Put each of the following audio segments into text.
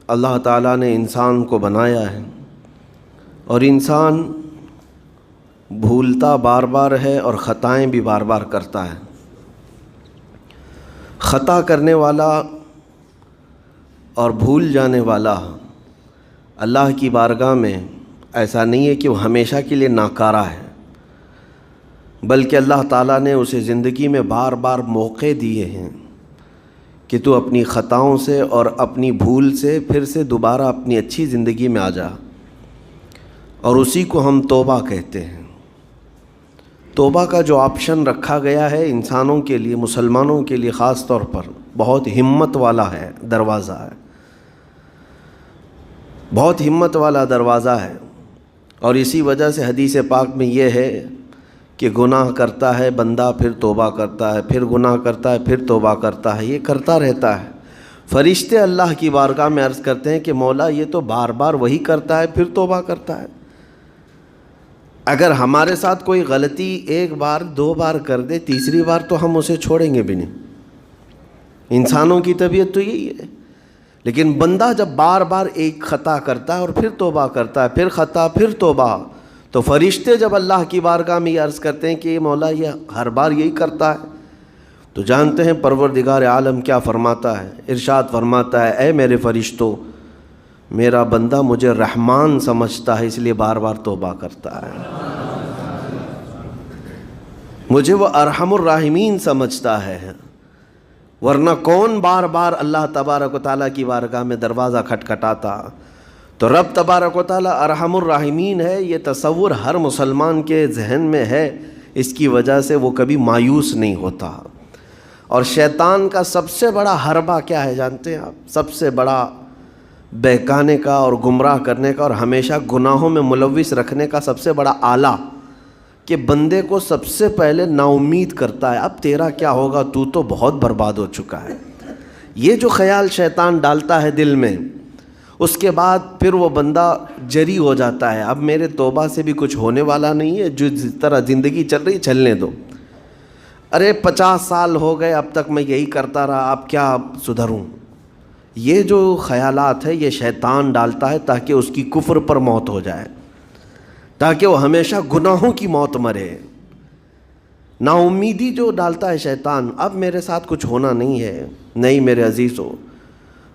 اللہ تعالیٰ نے انسان کو بنایا ہے اور انسان بھولتا بار بار ہے اور خطائیں بھی بار بار کرتا ہے۔ خطا کرنے والا اور بھول جانے والا اللہ کی بارگاہ میں ایسا نہیں ہے کہ وہ ہمیشہ کے لیے ناکارہ ہے، بلکہ اللہ تعالیٰ نے اسے زندگی میں بار بار موقع دیے ہیں کہ تو اپنی خطاؤں سے اور اپنی بھول سے پھر سے دوبارہ اپنی اچھی زندگی میں آ جا، اور اسی کو ہم توبہ کہتے ہیں۔ توبہ کا جو آپشن رکھا گیا ہے انسانوں کے لیے، مسلمانوں کے لیے خاص طور پر، بہت ہمت والا ہے دروازہ ہے، بہت ہمت والا دروازہ ہے۔ اور اسی وجہ سے حدیث پاک میں یہ ہے کہ گناہ کرتا ہے بندہ، پھر توبہ کرتا ہے، پھر گناہ کرتا ہے، پھر توبہ کرتا ہے، یہ کرتا رہتا ہے۔ فرشتے اللہ کی بارگاہ میں عرض کرتے ہیں کہ مولا یہ تو بار بار وہی کرتا ہے، پھر توبہ کرتا ہے۔ اگر ہمارے ساتھ کوئی غلطی ایک بار دو بار کر دے، تیسری بار تو ہم اسے چھوڑیں گے بھی نہیں۔ انسانوں کی طبیعت تو یہی ہے۔ لیکن بندہ جب بار بار ایک خطا کرتا ہے اور پھر توبہ کرتا ہے، پھر خطا پھر توبہ، تو فرشتے جب اللہ کی بارگاہ میں یہ عرض کرتے ہیں کہ مولا یہ ہر بار یہی کرتا ہے، تو جانتے ہیں پروردگار عالم کیا فرماتا ہے؟ ارشاد فرماتا ہے، اے میرے فرشتوں، میرا بندہ مجھے رحمان سمجھتا ہے، اس لیے بار بار توبہ کرتا ہے، مجھے وہ ارحم الراحمین سمجھتا ہے، ورنہ کون بار بار اللہ تبارک و تعالیٰ کی بارگاہ میں دروازہ کھٹکھٹاتا۔ تو رب تبارک و تعالیٰ ارحم الراحمین ہے، یہ تصور ہر مسلمان کے ذہن میں ہے، اس کی وجہ سے وہ کبھی مایوس نہیں ہوتا۔ اور شیطان کا سب سے بڑا حربہ کیا ہے جانتے ہیں آپ؟ سب سے بڑا بہکانے کا اور گمراہ کرنے کا اور ہمیشہ گناہوں میں ملوث رکھنے کا سب سے بڑا آلہ، کہ بندے کو سب سے پہلے نا امید کرتا ہے، اب تیرا کیا ہوگا، تو تو بہت برباد ہو چکا ہے۔ یہ جو خیال شیطان ڈالتا ہے دل میں، اس کے بعد پھر وہ بندہ جری ہو جاتا ہے، اب میرے توبہ سے بھی کچھ ہونے والا نہیں ہے، جو جس طرح زندگی چل رہی چلنے دو، ارے 50 سال ہو گئے اب تک میں یہی کرتا رہا، اب کیا سدھروں۔ یہ جو خیالات ہے یہ شیطان ڈالتا ہے تاکہ اس کی کفر پر موت ہو جائے، تاکہ وہ ہمیشہ گناہوں کی موت مرے۔ نا امیدی جو ڈالتا ہے شیطان، اب میرے ساتھ کچھ ہونا نہیں ہے۔ نہیں میرے عزیزو،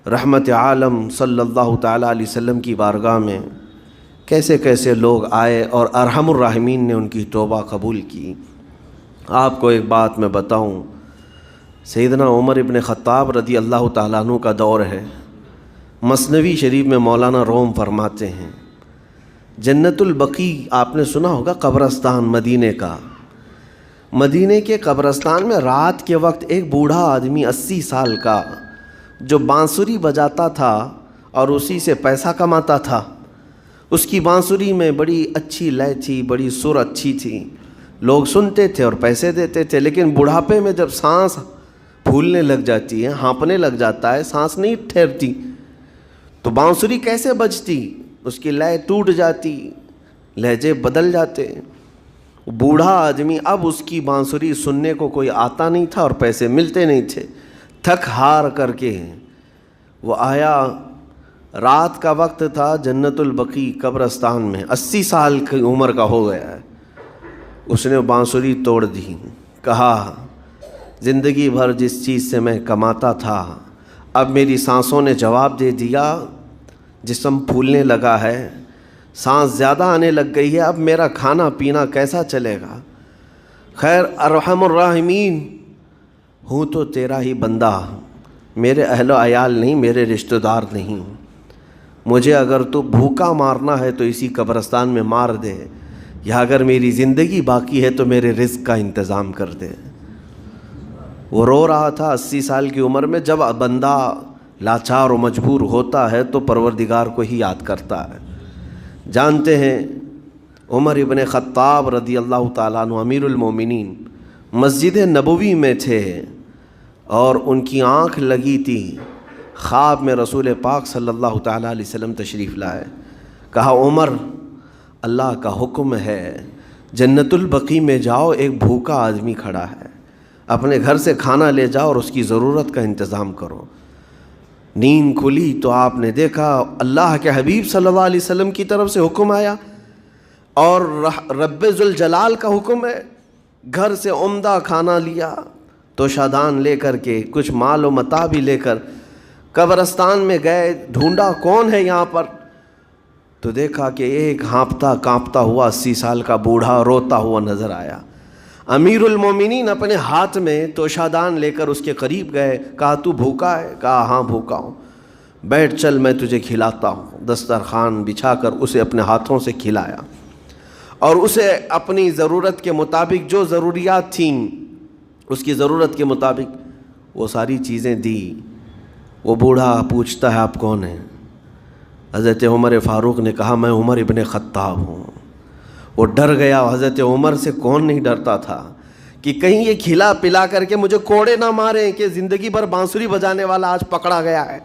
رحمت عالم صلی اللہ تعالیٰ علیہ وسلم کی بارگاہ میں کیسے کیسے لوگ آئے اور ارحم الراحمین نے ان کی توبہ قبول کی۔ آپ کو ایک بات میں بتاؤں، سیدنا عمر ابن خطاب رضی اللہ تعالیٰ عنہ کا دور ہے۔ مثنوی شریف میں مولانا روم فرماتے ہیں، جنت البقیع آپ نے سنا ہوگا، قبرستان مدینے کا، مدینے کے قبرستان میں رات کے وقت ایک بوڑھا آدمی 80 سال کا جو بانسری بجاتا تھا اور اسی سے پیسہ کماتا تھا، اس کی بانسری میں بڑی اچھی لے تھی، بڑی سر اچھی تھی، لوگ سنتے تھے اور پیسے دیتے تھے، لیکن بڑھاپے میں جب سانس پھولنے لگ جاتی ہے، ہانپنے لگ جاتا ہے، سانس نہیں ٹھہرتی، تو بانسری کیسے بجتی؟ اس کی لے ٹوٹ جاتی، لہجے بدل جاتے۔ بوڑھا آدمی، اب اس کی بانسری سننے کو کوئی آتا نہیں تھا اور پیسے ملتے نہیں تھے، تھک ہار کر کے وہ آیا، رات کا وقت تھا، جنت البقیع قبرستان میں، 80 سال کی عمر کا ہو گیا ہے، اس نے بانسری توڑ دی، کہا زندگی بھر جس چیز سے میں کماتا تھا اب میری سانسوں نے جواب دے دیا، جسم پھولنے لگا ہے، سانس زیادہ آنے لگ گئی ہے، اب میرا کھانا پینا کیسا چلے گا؟ خیر ارحم الراحمین، ہوں تو تیرا ہی بندہ، میرے اہل و عیال نہیں، میرے رشتہ دار نہیں، مجھے اگر تو بھوکا مارنا ہے تو اسی قبرستان میں مار دے، یا اگر میری زندگی باقی ہے تو میرے رزق کا انتظام کر دے۔ وہ رو رہا تھا 80 سال کی عمر میں۔ جب بندہ لاچار و مجبور ہوتا ہے تو پروردگار کو ہی یاد کرتا ہے۔ جانتے ہیں عمر ابن خطاب رضی اللہ تعالیٰ عنہ امیر المومنین مسجد نبوی میں تھے اور ان کی آنکھ لگی تھی، خواب میں رسول پاک صلی اللہ تعالیٰ علیہ وسلم تشریف لائے، کہا عمر اللہ کا حکم ہے جنت البقیع میں جاؤ، ایک بھوکا آدمی کھڑا ہے، اپنے گھر سے کھانا لے جاؤ اور اس کی ضرورت کا انتظام کرو۔ نیند کھلی تو آپ نے دیکھا اللہ کے حبیب صلی اللہ علیہ وسلم کی طرف سے حکم آیا اور رب ذوالجلال کا حکم ہے. گھر سے عمدہ کھانا لیا تو شادان لے کر کے کچھ مال و متاع بھی لے کر قبرستان میں گئے. ڈھونڈا کون ہے یہاں پر, تو دیکھا کہ ایک ہانپتا کانپتا ہوا 80 سال کا بوڑھا روتا ہوا نظر آیا. امیر المومنین اپنے ہاتھ میں توشادان لے کر اس کے قریب گئے. کہا تو بھوکا ہے؟ کہا ہاں بھوکا ہوں. بیٹھ چل میں تجھے کھلاتا ہوں. دسترخوان بچھا کر اسے اپنے ہاتھوں سے کھلایا اور اسے اپنی ضرورت کے مطابق جو ضروریات تھیں اس کی ضرورت کے مطابق وہ ساری چیزیں دی. وہ بوڑھا پوچھتا ہے آپ کون ہیں؟ حضرت عمر فاروق نے کہا میں عمر ابن خطاب ہوں. وہ ڈر گیا. حضرت عمر سے کون نہیں ڈرتا تھا کہ کہیں یہ کھلا پلا کر کے مجھے کوڑے نہ ماریں کہ زندگی بھر بانسری بجانے والا آج پکڑا گیا ہے,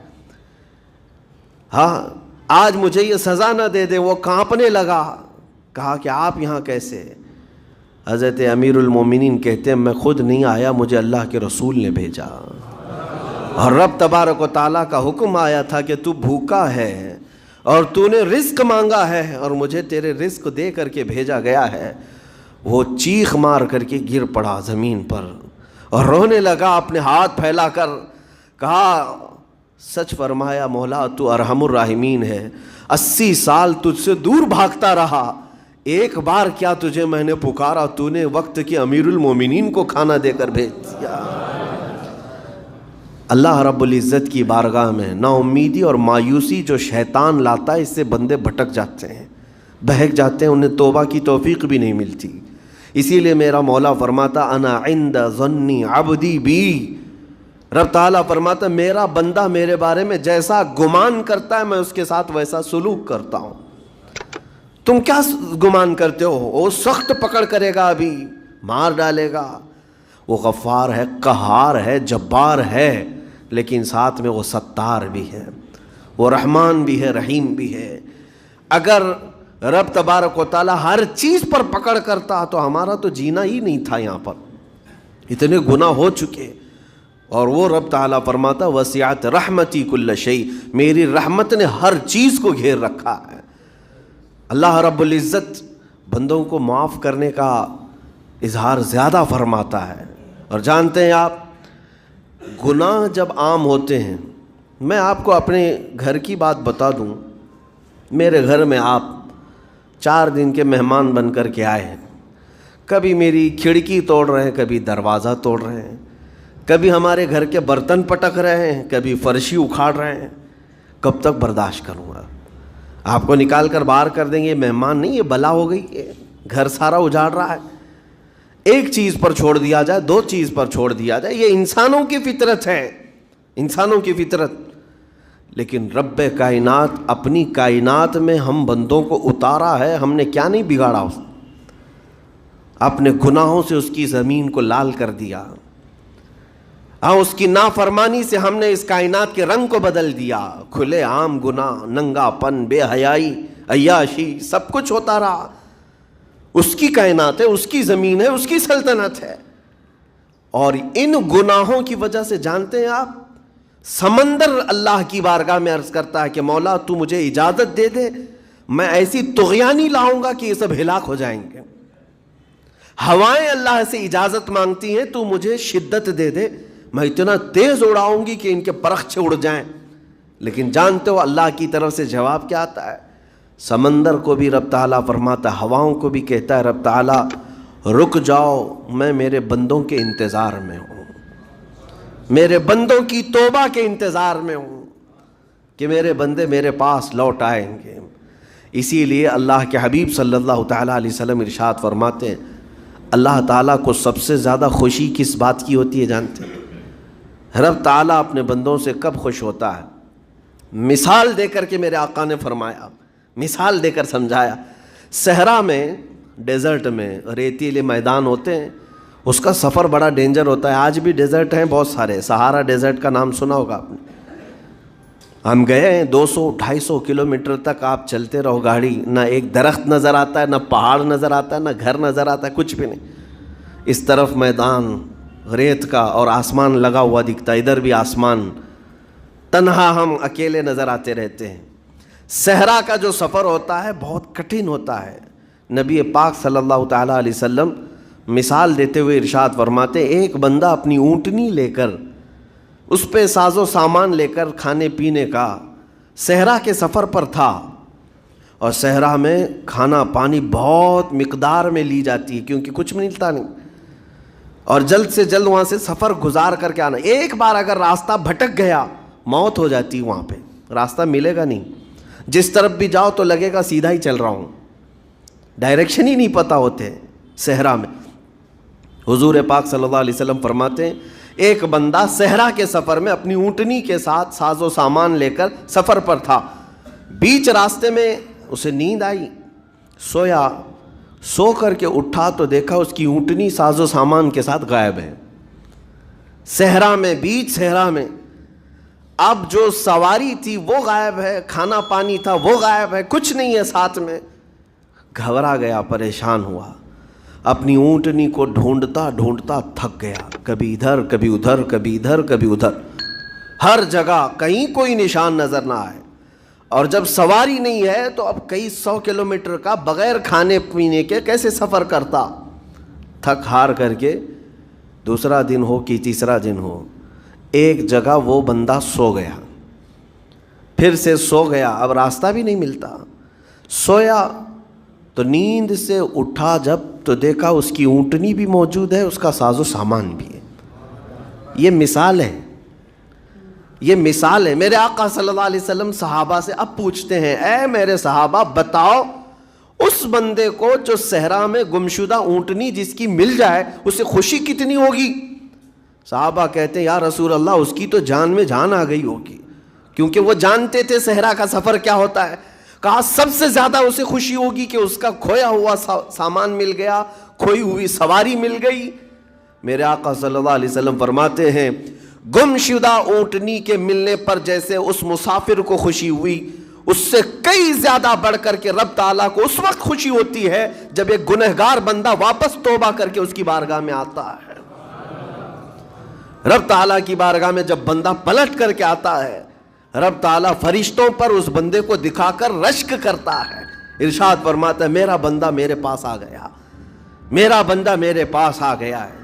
ہاں آج مجھے یہ سزا نہ دے دے. وہ کانپنے لگا. کہا کہ آپ یہاں کیسے؟ حضرت امیر المومنین کہتے ہیں میں خود نہیں آیا, مجھے اللہ کے رسول نے بھیجا اور رب تبارک و تعالیٰ کا حکم آیا تھا کہ تو بھوکا ہے اور تو نے رزق مانگا ہے اور مجھے تیرے رزق دے کر کے بھیجا گیا ہے. وہ چیخ مار کر کے گر پڑا زمین پر اور رونے لگا اپنے ہاتھ پھیلا کر. کہا سچ فرمایا مولا تو ارحم الراحمین ہے. 80 سال تجھ سے دور بھاگتا رہا, ایک بار کیا تجھے میں نے پکارا, تو نے وقت کے امیر المومنین کو کھانا دے کر بھیج دیا. اللہ رب العزت کی بارگاہ میں نا امیدی اور مایوسی جو شیطان لاتا ہے اس سے بندے بھٹک جاتے ہیں, بہک جاتے ہیں, انہیں توبہ کی توفیق بھی نہیں ملتی. اسی لیے میرا مولا فرماتا انا عند ظنی عبدی بی. رب تعالیٰ فرماتا میرا بندہ میرے بارے میں جیسا گمان کرتا ہے میں اس کے ساتھ ویسا سلوک کرتا ہوں. تم کیا گمان کرتے ہو؟ وہ سخت پکڑ کرے گا, ابھی مار ڈالے گا. وہ غفار ہے, قہار ہے, جبار ہے, لیکن ساتھ میں وہ ستار بھی ہے, وہ رحمان بھی ہے, رحیم بھی ہے. اگر رب تبارک و تعالیٰ ہر چیز پر پکڑ کرتا تو ہمارا تو جینا ہی نہیں تھا. یہاں پر اتنے گناہ ہو چکے. اور وہ رب تعالیٰ فرماتا وسعت رحمتی کل شیء, میری رحمت نے ہر چیز کو گھیر رکھا ہے. اللہ رب العزت بندوں کو معاف کرنے کا اظہار زیادہ فرماتا ہے. اور جانتے ہیں آپ گناہ جب عام ہوتے ہیں, میں آپ کو اپنے گھر کی بات بتا دوں. میرے گھر میں آپ 4 دن کے مہمان بن کر کے آئے ہیں. کبھی میری کھڑکی توڑ رہے ہیں, کبھی دروازہ توڑ رہے ہیں, کبھی ہمارے گھر کے برتن پٹک رہے ہیں, کبھی فرشی اکھاڑ رہے ہیں. کب تک برداشت کروں گا؟ آپ کو نکال کر باہر کر دیں گے. مہمان نہیں, یہ بلا ہو گئی, یہ گھر سارا اجاڑ رہا ہے. ایک چیز پر چھوڑ دیا جائے, 2 چیز پر چھوڑ دیا جائے, یہ انسانوں کی فطرت ہے, انسانوں کی فطرت. لیکن رب کائنات اپنی کائنات میں ہم بندوں کو اتارا ہے, ہم نے کیا نہیں بگاڑا اس اپنے گناہوں سے اس کی زمین کو لال کر دیا. ہاں اس کی نافرمانی سے ہم نے اس کائنات کے رنگ کو بدل دیا. کھلے عام گناہ, ننگا پن, بے حیائی, عیاشی, سب کچھ ہوتا رہا. اس کی کائنات ہے, اس کی زمین ہے, اس کی سلطنت ہے. اور ان گناہوں کی وجہ سے جانتے ہیں آپ سمندر اللہ کی بارگاہ میں عرض کرتا ہے کہ مولا تو مجھے اجازت دے دے, میں ایسی طغیانی لاؤں گا کہ یہ سب ہلاک ہو جائیں گے. ہوائیں اللہ سے اجازت مانگتی ہیں تو مجھے شدت دے دے, میں اتنا تیز اڑاؤں گی کہ ان کے پرخچے اڑ جائیں. لیکن جانتے ہو اللہ کی طرف سے جواب کیا آتا ہے؟ سمندر کو بھی رب تعالیٰ فرماتا ہے, ہواؤں کو بھی کہتا ہے رب تعالیٰ رک جاؤ, میں میرے بندوں کے انتظار میں ہوں, میرے بندوں کی توبہ کے انتظار میں ہوں کہ میرے بندے میرے پاس لوٹ آئیں گے. اسی لیے اللہ کے حبیب صلی اللہ تعالیٰ علیہ وسلم ارشاد فرماتے ہیں اللہ تعالیٰ کو سب سے زیادہ خوشی کس بات کی ہوتی ہے جانتے ہیں؟ رب تعالیٰ اپنے بندوں سے کب خوش ہوتا ہے؟ مثال دے کر کے میرے آقا نے فرمایا, مثال دے کر سمجھایا. صحرا میں, ڈیزرٹ میں ریتیلے میدان ہوتے ہیں, اس کا سفر بڑا ڈینجر ہوتا ہے. آج بھی ڈیزرٹ ہیں بہت سارے, سہارا ڈیزرٹ کا نام سنا ہوگا آپ نے. ہم گئے ہیں 200-250 کلومیٹر تک آپ چلتے رہو گاڑی, نہ ایک درخت نظر آتا ہے, نہ پہاڑ نظر آتا ہے, نہ گھر نظر آتا ہے, کچھ بھی نہیں. اس طرف میدان ریت کا اور آسمان لگا ہوا دکھتا ہے, ادھر بھی آسمان. تنہا ہم اکیلے نظر آتے رہتے ہیں۔ صحرا کا جو سفر ہوتا ہے بہت کٹھن ہوتا ہے۔ نبی پاک صلی اللہ تعالیٰ علیہ وسلم مثال دیتے ہوئے ارشاد فرماتے، ایک بندہ اپنی اونٹنی لے کر، اس پہ ساز و سامان لے کر کھانے پینے کا صحرا کے سفر پر تھا، اور صحرا میں کھانا پانی بہت مقدار میں لی جاتی ہے کیونکہ کچھ ملتا نہیں، اور جلد سے جلد وہاں سے سفر گزار کر کے آنا۔ ایک بار اگر راستہ بھٹک گیا موت ہو جاتی ہے، وہاں پہ راستہ ملے گا نہیں، جس طرف بھی جاؤ تو لگے گا سیدھا ہی چل رہا ہوں، ڈائریکشن ہی نہیں پتہ ہوتے صحرا میں۔ حضور پاک صلی اللہ علیہ وسلم فرماتے ہیں ایک بندہ صحرا کے سفر میں اپنی اونٹنی کے ساتھ ساز و سامان لے کر سفر پر تھا، بیچ راستے میں اسے نیند آئی، سویا، سو کر کے اٹھا تو دیکھا اس کی اونٹنی ساز و سامان کے ساتھ غائب ہے، صحرا میں، بیچ صحرا میں۔ اب جو سواری تھی وہ غائب ہے، کھانا پانی تھا وہ غائب ہے، کچھ نہیں ہے ساتھ میں۔ گھبرا گیا، پریشان ہوا، اپنی اونٹنی کو ڈھونڈتا ڈھونڈتا تھک گیا، کبھی ادھر کبھی ادھر، کبھی ادھر کبھی ادھر، ہر جگہ کہیں کوئی نشان نظر نہ آئے۔ اور جب سواری نہیں ہے تو اب کئی 100 کلومیٹر کا بغیر کھانے پینے کے کیسے سفر کرتا؟ تھک ہار کر کے دوسرا دن ہو کہ تیسرا دن ہو، ایک جگہ وہ بندہ سو گیا، پھر سے سو گیا، اب راستہ بھی نہیں ملتا، سویا تو نیند سے اٹھا جب تو دیکھا اس کی اونٹنی بھی موجود ہے، اس کا ساز و سامان بھی ہے۔ یہ مثال ہے، یہ مثال ہے۔ میرے آقا صلی اللہ علیہ وسلم صحابہ سے اب پوچھتے ہیں، اے میرے صحابہ بتاؤ اس بندے کو جو صحرا میں گمشدہ اونٹنی جس کی مل جائے اسے خوشی کتنی ہوگی؟ صحابہ کہتے ہیں یا رسول اللہ اس کی تو جان میں جان آ گئی ہوگی، کیونکہ وہ جانتے تھے صحرا کا سفر کیا ہوتا ہے۔ کہا سب سے زیادہ اسے خوشی ہوگی کہ اس کا کھویا ہوا سامان مل گیا، کھوئی ہوئی سواری مل گئی۔ میرے آقا صلی اللہ علیہ وسلم فرماتے ہیں گم شدہ اونٹنی کے ملنے پر جیسے اس مسافر کو خوشی ہوئی، اس سے کئی زیادہ بڑھ کر کے رب تعالیٰ کو اس وقت خوشی ہوتی ہے جب ایک گنہگار بندہ واپس توبہ کر کے اس کی بارگاہ میں آتا ہے۔ رب تعالیٰ کی بارگاہ میں جب بندہ پلٹ کر کے آتا ہے، رب تعالیٰ فرشتوں پر اس بندے کو دکھا کر رشک کرتا ہے، ارشاد فرماتا ہے میرا بندہ میرے پاس آ گیا، میرا بندہ میرے پاس آ گیا ہے۔